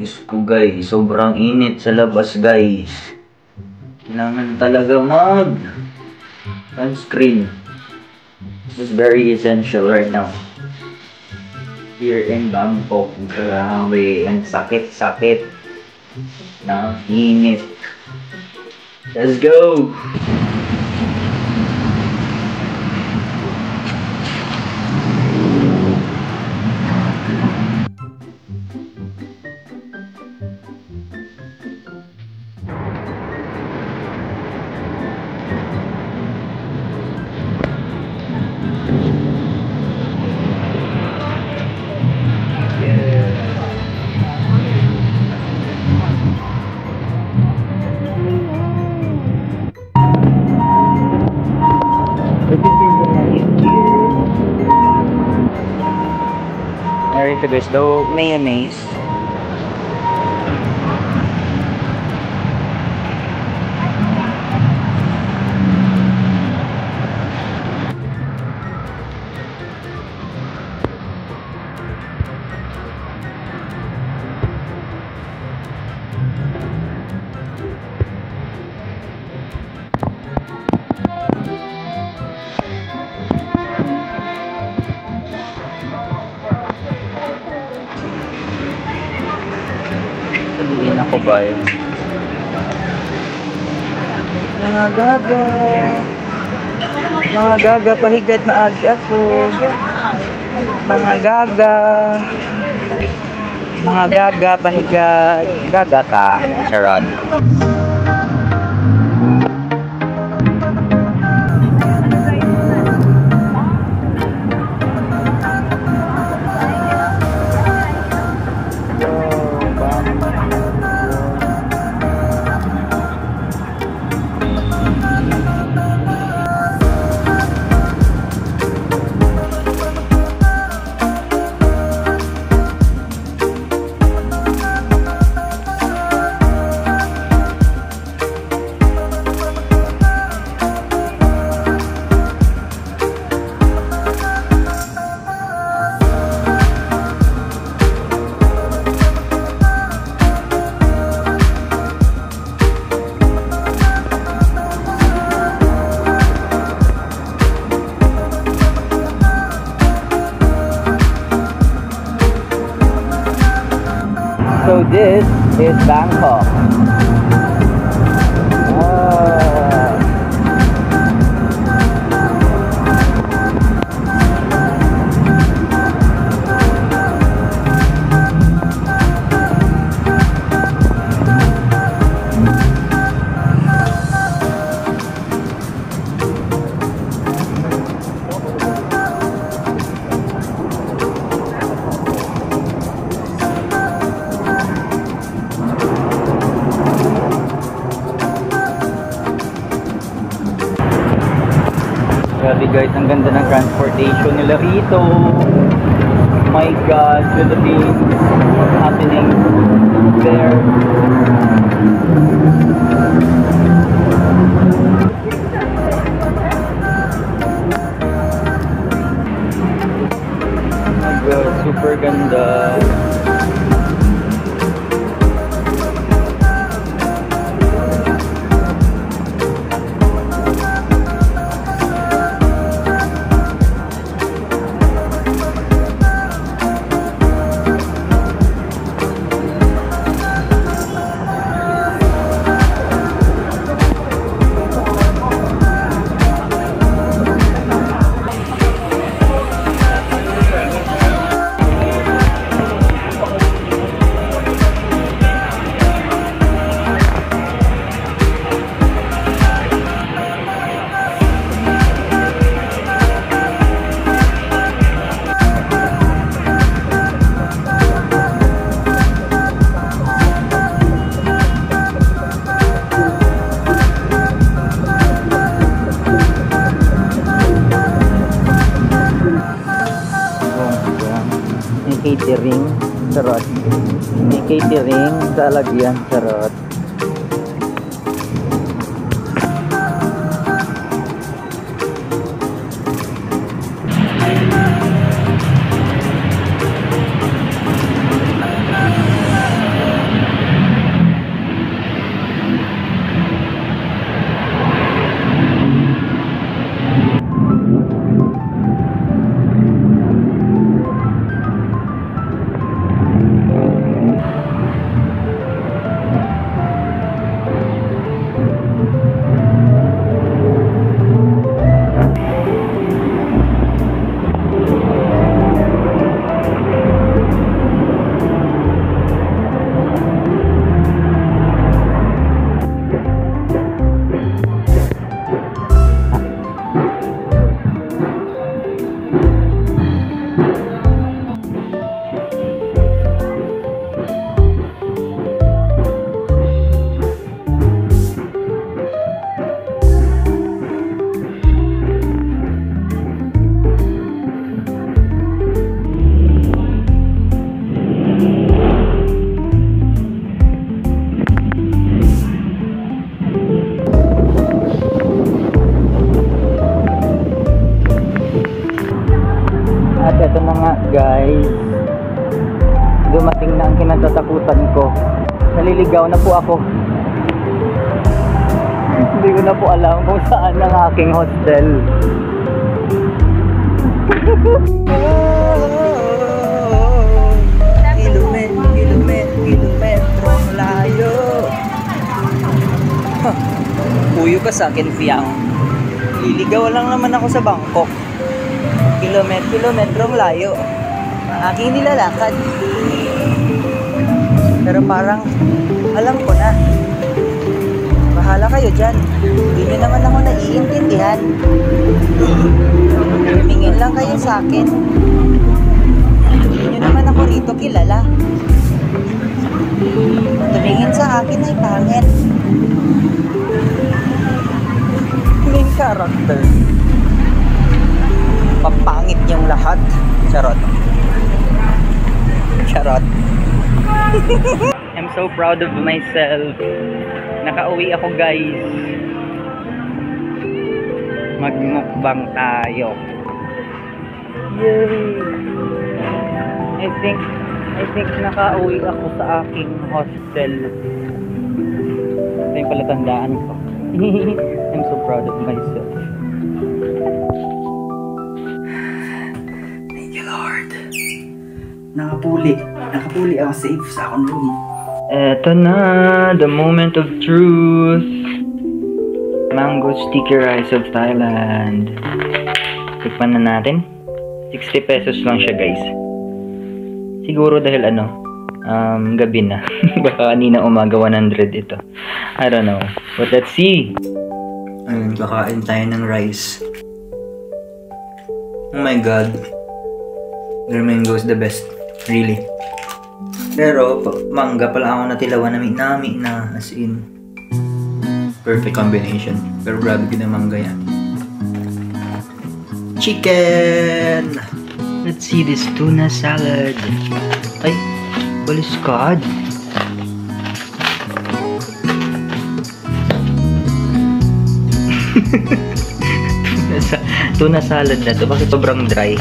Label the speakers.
Speaker 1: Diyos ko guys, sobrang init sa labas guys. Kailangan talaga sunscreen. It's very essential right now. Here in Bangkok, grabe, ang sakit-sakit ng init. Let's go! Narito guys, daw mayonnaise. Sabihin ako ba yun? Mga gaga, pahigat na agi ako. Mga gaga, pahigat. Gaga ka, Sharon. So this is Bangkok. Grabe guys, ang ganda ng transportation nila rito. Oh my God, Philippines, what's happening there? Oh my God, super ganda. Catering, charot. May catering sa lagyan, charot. Ito na nga guys. Dumating na ang kinatatakutan ko. Naliligaw na po ako. Hindi ko na po alam kung saan ang aking hostel. Kilometrong layo. Puyo ka sa akin, Fiang. Liligaw lang naman ako sa Bangkok. Kilometrong layo ang aking nilalakad. Pero parang alam ko na. Bahala kayo dyan. Hindi nyo naman ako naiintindihan. Tumingin lang kayo sa akin. Hindi nyo naman ako rito kilala. Tumingin sa akin ay pangit. Main character. Papangit yung lahat. Charot. Charot. I'm so proud of myself. Nakauwi ako guys. Magmukbang tayo. Yay! I think nakauwi ako sa aking hostel. Ito yung palatandaan ko. I'm so proud of myself.
Speaker 2: Thank you, Lord. Nakapuli ako safe sa akong room.
Speaker 1: Eto na, the moment of truth. Mango sticky rice of Thailand. Tikman na natin. 60 pesos lang siya guys. Siguro dahil gabi na. Baka kanina umaga 100 ito. I don't know. But let's see.
Speaker 2: Ayun, kakain tayo ng rice. Oh my god. Their mango is the best. Really. Pero, mangga pala ako natilawan na as in. Perfect combination. Pero grabe ko na mangga yan. Chicken!
Speaker 1: Let's see this tuna salad. Ay, baliskad. Tuna salad na to. Bakit sobrang dry?